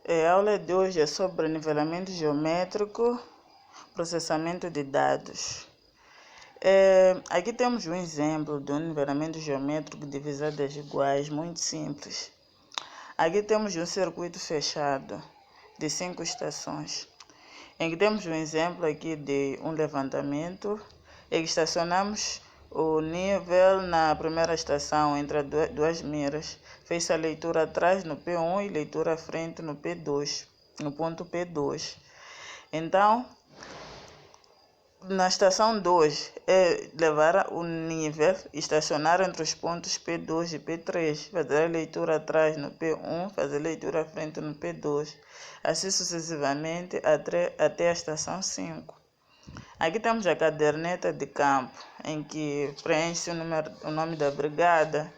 A aula de hoje é sobre nivelamento geométrico, processamento de dados. Aqui temos um exemplo de um nivelamento geométrico de visadas iguais, muito simples. Aqui temos um circuito fechado de 5 estações, em que temos um exemplo aqui de um levantamento, em que estacionamos o nível na primeira estação entre duas miras. Fez a leitura atrás no P1 e leitura à frente no P2, no ponto P2. Então, na estação 2 é levar o nível, estacionar entre os pontos P2 e P3, fazer a leitura atrás no P1, fazer a leitura à frente no P2, assim sucessivamente até a estação 5. Aqui temos a caderneta de campo, em que preenche o nome da brigada,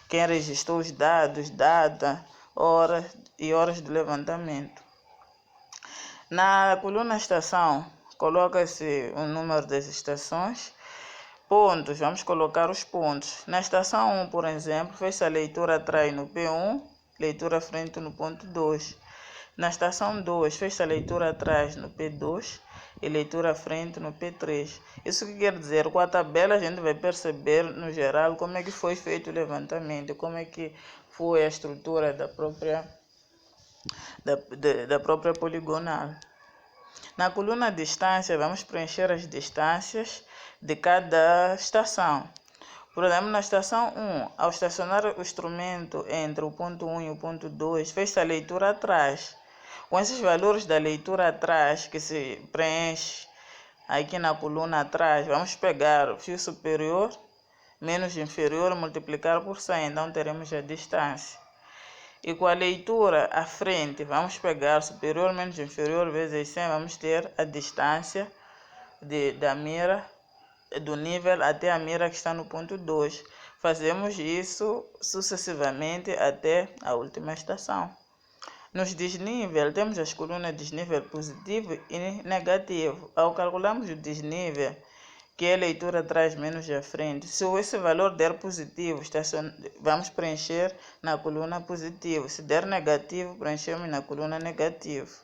quem registrou os dados, data, hora e horas do levantamento. Na coluna estação, coloca-se o número das estações. Pontos, vamos colocar os pontos. Na estação 1, por exemplo, fez a leitura atrás no P1, leitura à frente no ponto 2. Na estação 2, fez a leitura atrás no P2 e leitura à frente no P3. Isso que quer dizer, com a tabela a gente vai perceber, no geral, como é que foi feito o levantamento, como é que foi a estrutura da própria poligonal. Na coluna distância, vamos preencher as distâncias de cada estação. Por exemplo, na estação 1, ao estacionar o instrumento entre o ponto 1 e o ponto 2, fez a leitura atrás. Com esses valores da leitura atrás, que se preenche aqui na coluna atrás, vamos pegar o fio superior menos inferior, multiplicar por 100, então teremos a distância. E com a leitura à frente, vamos pegar superior menos inferior vezes 100, vamos ter a distância da mira, do nível até a mira que está no ponto 2. Fazemos isso sucessivamente até a última estação. Nos desnível, temos as colunas desnível positivo e negativo. Ao calcularmos o desnível, que é a leitura atrás menos à frente, se esse valor der positivo, vamos preencher na coluna positivo. Se der negativo, preenchemos na coluna negativo.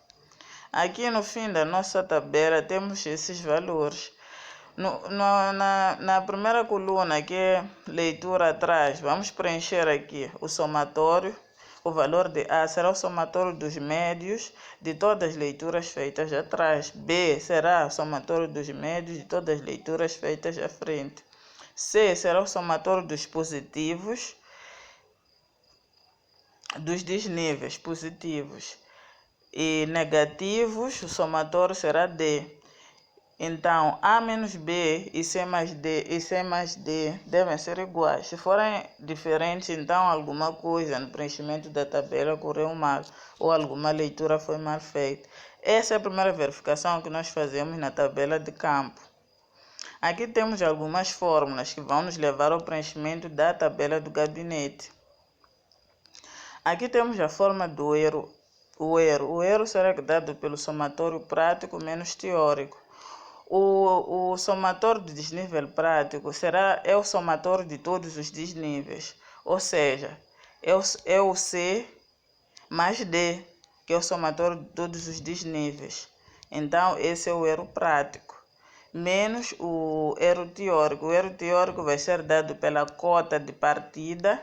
Aqui no fim da nossa tabela temos esses valores. Na primeira coluna, que é leitura atrás, vamos preencher aqui o somatório. O valor de A será o somatório dos médios de todas as leituras feitas atrás. B será o somatório dos médios de todas as leituras feitas à frente. C será o somatório dos positivos, dos desníveis positivos. E negativos, o somatório será D. Então, A menos B e C mais D e C mais D devem ser iguais. Se forem diferentes, então alguma coisa no preenchimento da tabela ocorreu mal ou alguma leitura foi mal feita. Essa é a primeira verificação que nós fazemos na tabela de campo. Aqui temos algumas fórmulas que vão nos levar ao preenchimento da tabela do gabinete. Aqui temos a forma do erro. O erro será dado pelo somatório prático menos teórico. O somatório de desnível prático é o somatório de todos os desníveis, ou seja, é o C mais D, que é o somatório de todos os desníveis. Então, esse é o erro prático, menos o erro teórico. O erro teórico vai ser dado pela cota de partida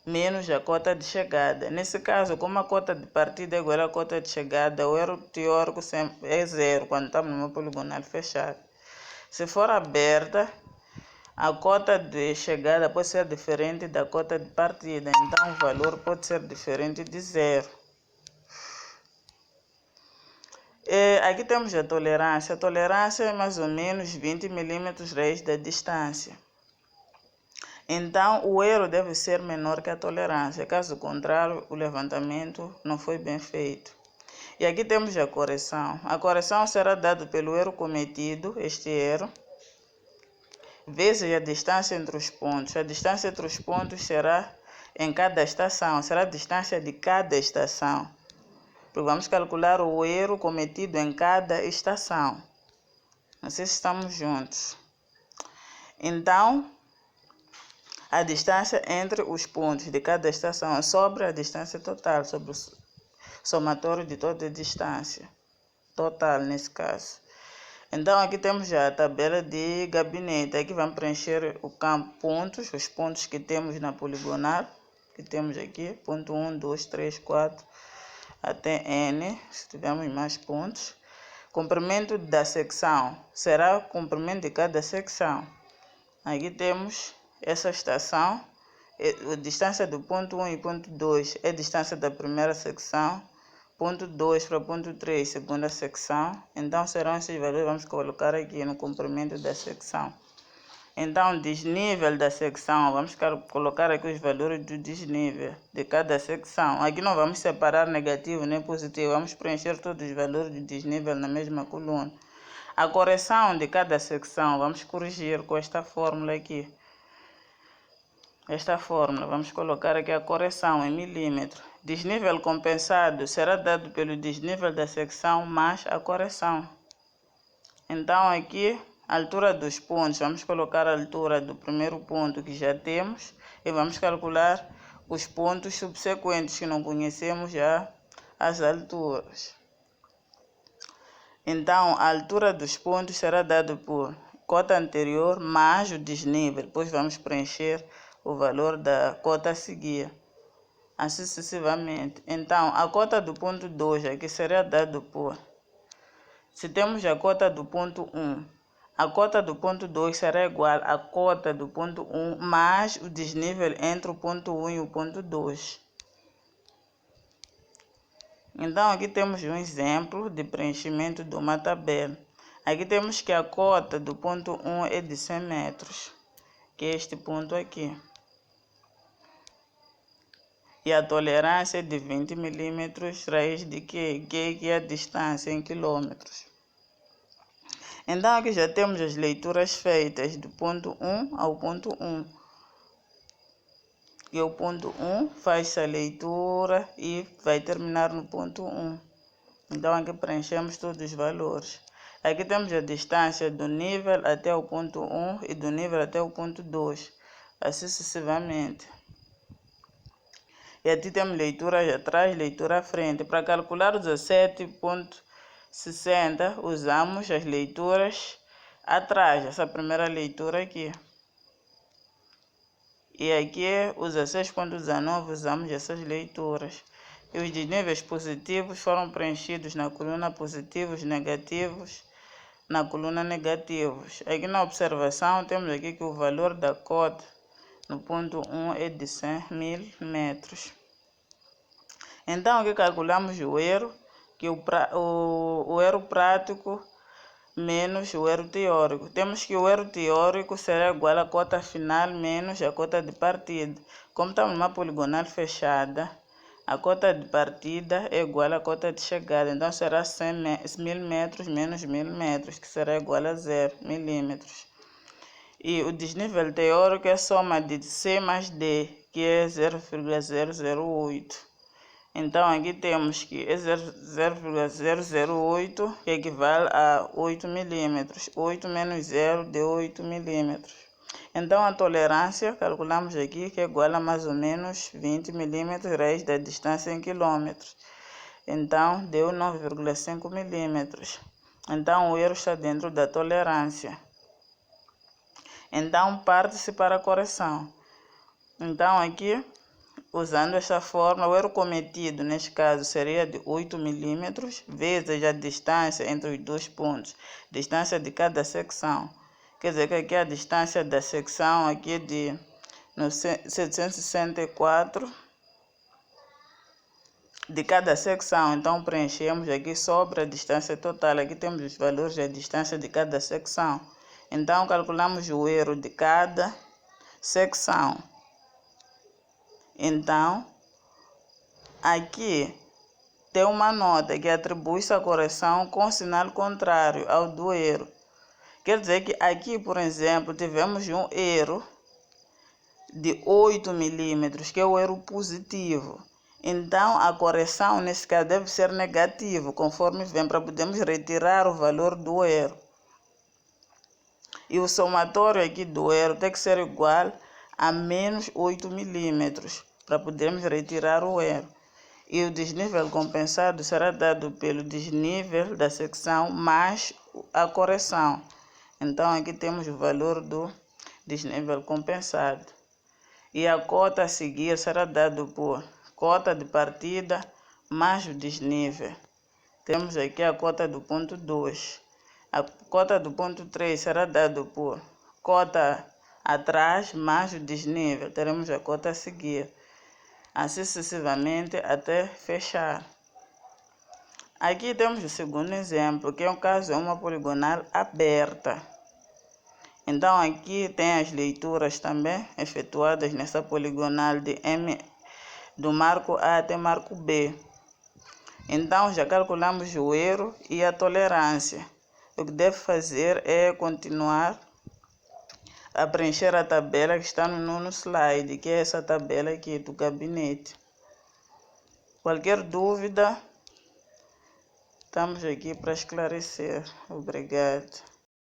menos a cota de chegada. Nesse caso, como a cota de partida é igual à cota de chegada, o erro teórico é zero quando estamos numa poligonal fechada. Se for aberta, a cota de chegada pode ser diferente da cota de partida, então o valor pode ser diferente de zero. Aqui temos a tolerância. A tolerância é mais ou menos 20 milímetros raiz da distância. Então, o erro deve ser menor que a tolerância. Caso contrário, o levantamento não foi bem feito. E aqui temos a correção. A correção será dada pelo erro cometido, este erro, vezes a distância entre os pontos. A distância entre os pontos será em cada estação, será a distância de cada estação. Porque vamos calcular o erro cometido em cada estação. Não sei se estamos juntos. Então, a distância entre os pontos de cada estação é sobre a distância total, sobre o somatório de toda a distância total nesse caso. Então aqui temos já a tabela de gabinete. Aqui vamos preencher o campo pontos, os pontos que temos na poligonal, que temos aqui, ponto 1, 2, 3, 4, até N, se tivermos mais pontos. Comprimento da secção, será o comprimento de cada secção. Aqui temos essa estação, a distância do ponto 1 e ponto 2 é a distância da primeira secção, ponto 2 para ponto 3, segunda secção. Então serão esses valores, vamos colocar aqui no comprimento da secção. Então, desnível da secção, vamos colocar aqui os valores do desnível de cada secção. Aqui não vamos separar negativo nem positivo, vamos preencher todos os valores do desnível na mesma coluna. A correção de cada secção, vamos corrigir com esta fórmula aqui. Esta fórmula, vamos colocar aqui a correção em milímetros. Desnível compensado será dado pelo desnível da secção mais a correção. Então, aqui, a altura dos pontos, vamos colocar a altura do primeiro ponto que já temos e vamos calcular os pontos subsequentes que não conhecemos já as alturas. Então, a altura dos pontos será dada por cota anterior mais o desnível, depois vamos preencher o valor da cota a seguir, assim sucessivamente. Então, a cota do ponto 2 aqui será dada por, se temos a cota do ponto 1, a cota do ponto 2 será igual à cota do ponto 1 mais o desnível entre o ponto 1 e o ponto 2. Então, aqui temos um exemplo de preenchimento de uma tabela. Aqui temos que a cota do ponto 1 é de 100 metros, que é este ponto aqui. E a tolerância é de 20 milímetros, raiz de quê? Que é a distância em quilômetros. Então, aqui já temos as leituras feitas do ponto 1 ao ponto 1. E o ponto 1 faz a leitura e vai terminar no ponto 1. Então, aqui preenchemos todos os valores. Aqui temos a distância do nível até o ponto 1 e do nível até o ponto 2, assim sucessivamente. E aqui temos leitura atrás, leitura à frente. Para calcular os 17,60, usamos as leituras atrás, essa primeira leitura aqui. E aqui, os 16,19, usamos essas leituras. E os desníveis positivos foram preenchidos na coluna positivos, negativos, na coluna negativos. Aqui na observação, temos aqui que o valor da cota no ponto 1 é de 100 mil metros. Então, aqui calculamos o erro, que o erro prático menos o erro teórico. Temos que o erro teórico será igual à cota final menos a cota de partida. Como estamos numa poligonal fechada, a cota de partida é igual à cota de chegada. Então, será 100.000 metros menos 1.000 metros, que será igual a 0 milímetros. E o desnível teórico é a soma de C mais D, que é 0,008. Então, aqui temos que é 0,008, que equivale a 8 milímetros. 8 menos 0 deu 8 milímetros. Então, a tolerância, calculamos aqui, que é igual a mais ou menos 20 milímetros, raiz da distância em quilômetros. Então, deu 9,5 milímetros. Então, o erro está dentro da tolerância. Então, parte-se para a correção. Então, aqui, usando esta fórmula, o erro cometido, neste caso, seria de 8 milímetros, vezes a distância entre os dois pontos, distância de cada secção. Quer dizer que aqui a distância da secção aqui é de 764 de cada secção. Então, preenchemos aqui sobre a distância total. Aqui temos os valores da distância de cada secção. Então, calculamos o erro de cada secção. Então, aqui tem uma nota que atribui-se à correção com sinal contrário ao do erro. Quer dizer que aqui, por exemplo, tivemos um erro de 8 milímetros, que é o erro positivo. Então, a correção, nesse caso, deve ser negativo, conforme vem, para podermos retirar o valor do erro. E o somatório aqui do erro tem que ser igual a menos 8 milímetros, para podermos retirar o erro. E o desnível compensado será dado pelo desnível da secção mais a correção. Então, aqui temos o valor do desnível compensado. E a cota a seguir será dado por cota de partida mais o desnível. Temos aqui a cota do ponto 2. A cota do ponto 3 será dado por cota atrás mais o desnível. Teremos a cota a seguir. Assim sucessivamente até fechar. Aqui temos o segundo exemplo, que é um caso, é uma poligonal aberta. Então aqui tem as leituras também efetuadas nessa poligonal de M, do marco A até marco B. Então já calculamos o erro e a tolerância. O que deve fazer é continuar a preencher a tabela que está no nono slide, que é essa tabela aqui do gabinete. Qualquer dúvida, estamos aqui para esclarecer. Obrigado.